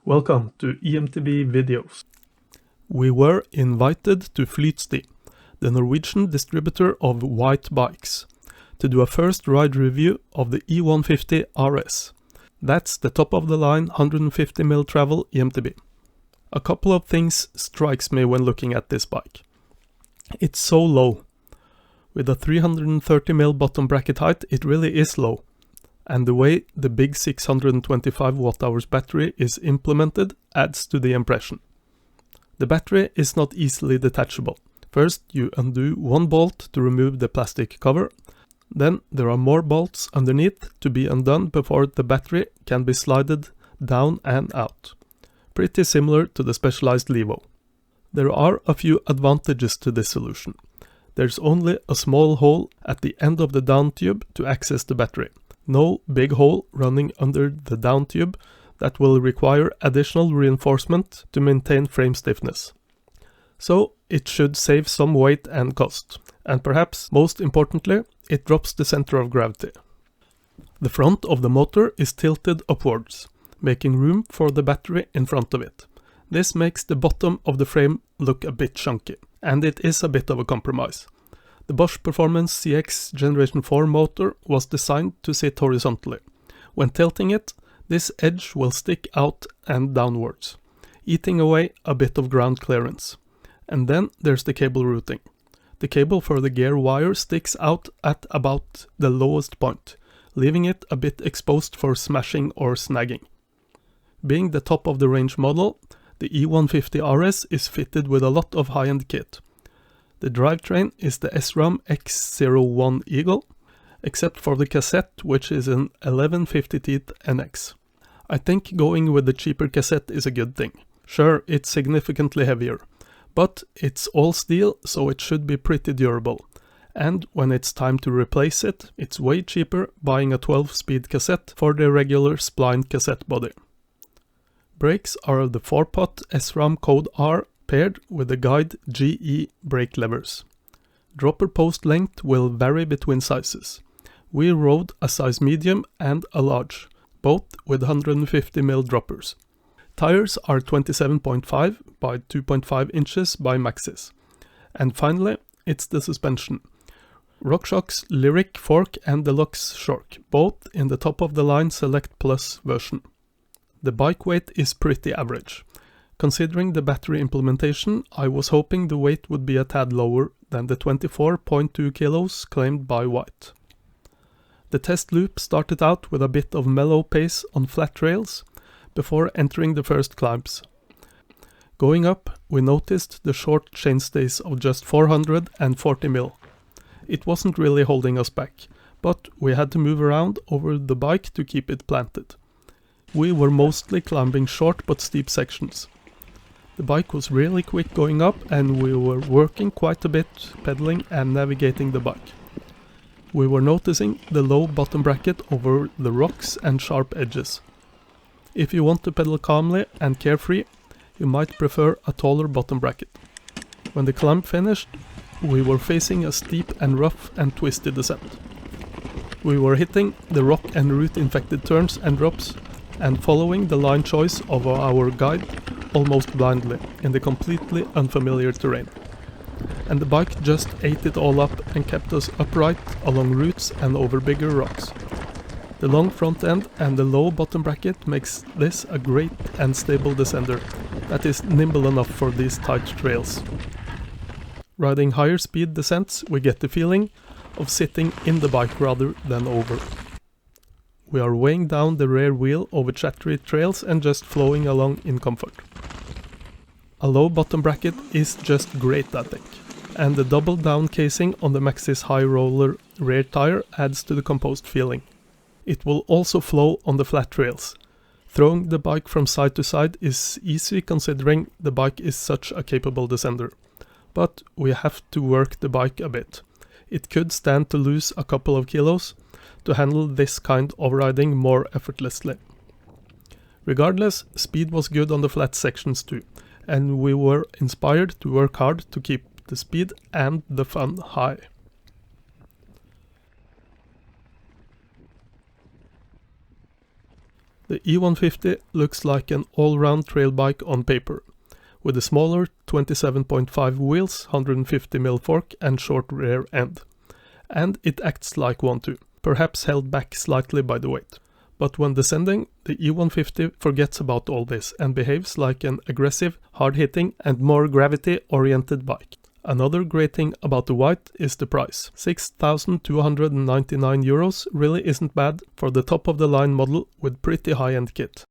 Welcome to eMTB videos. We were invited to Flytsti, the Norwegian distributor of Whyte bikes, to do a first ride review of the E-150 RS. That's the top of the line 150mm travel eMTB. A couple of things strikes me when looking at this bike. It's so low. With a 330mm bottom bracket height, it really is low. And the way the big 625 Wh battery is implemented adds to the impression. The battery is not easily detachable. First you undo one bolt to remove the plastic cover, then there are more bolts underneath to be undone before the battery can be slided down and out. Pretty similar to the specialized Levo. There are a few advantages to this solution. There's only a small hole at the end of the down tube to access the battery. No big hole running under the down tube that will require additional reinforcement to maintain frame stiffness. So it should save some weight and cost. And perhaps most importantly, it drops the center of gravity. The front of the motor is tilted upwards, making room for the battery in front of it. This makes the bottom of the frame look a bit chunky, and it is a bit of a compromise. The Bosch Performance CX Generation 4 motor was designed to sit horizontally. When tilting it, this edge will stick out and downwards, eating away a bit of ground clearance. And then there's the cable routing. The cable for the gear wire sticks out at about the lowest point, leaving it a bit exposed for smashing or snagging. Being the top of the range model, the E-150 RS is fitted with a lot of high-end kit. The drivetrain is the SRAM X01 Eagle, except for the cassette, which is an 1150 teeth NX. I think going with the cheaper cassette is a good thing. Sure, it's significantly heavier, but it's all steel, so it should be pretty durable. And when it's time to replace it, it's way cheaper buying a 12-speed cassette for the regular splined cassette body. Brakes are the 4-pot SRAM Code R paired with the Guide GE brake levers. Dropper post length will vary between sizes. We rode a size medium and a large, both with 150mm droppers. Tires are 27.5 by 2.5 inches by Maxxis. And finally, it's the suspension. RockShox Lyric Fork and Deluxe Shock, both in the top of the line Select Plus version. The bike weight is pretty average. Considering the battery implementation, I was hoping the weight would be a tad lower than the 24.2 kilos claimed by Whyte. The test loop started out with a bit of mellow pace on flat trails before entering the first climbs. Going up, we noticed the short chainstays of just 440mm. It wasn't really holding us back, but we had to move around over the bike to keep it planted. We were mostly climbing short but steep sections. The bike was really quick going up and we were working quite a bit pedaling and navigating the bike. We were noticing the low bottom bracket over the rocks and sharp edges. If you want to pedal calmly and carefree, you might prefer a taller bottom bracket. When the climb finished, we were facing a steep and rough and twisted descent. We were hitting the rock and root infected turns and drops and following the line choice of our guide almost blindly in the completely unfamiliar terrain. And the bike just ate it all up and kept us upright along routes and over bigger rocks. The long front end and the low bottom bracket makes this a great and stable descender that is nimble enough for these tight trails. Riding higher speed descents, we get the feeling of sitting in the bike rather than over. We are weighing down the rear wheel over chattery trails and just flowing along in comfort. A low bottom bracket is just great, I think, and the double down casing on the Maxxis high roller rear tire adds to the composed feeling. It will also flow on the flat trails. Throwing the bike from side to side is easy considering the bike is such a capable descender, but we have to work the bike a bit. It could stand to lose a couple of kilos to handle this kind of riding more effortlessly. Regardless, speed was good on the flat sections too, and we were inspired to work hard to keep the speed and the fun high. The E150 looks like an all-round trail bike on paper, with a smaller 27.5 wheels, 150mm fork and short rear end. And it acts like one too, perhaps held back slightly by the weight. But when descending, the E150 forgets about all this and behaves like an aggressive, hard-hitting and more gravity-oriented bike. Another great thing about the Whyte is the price. 6,299 euros really isn't bad for the top-of-the-line model with pretty high-end kit.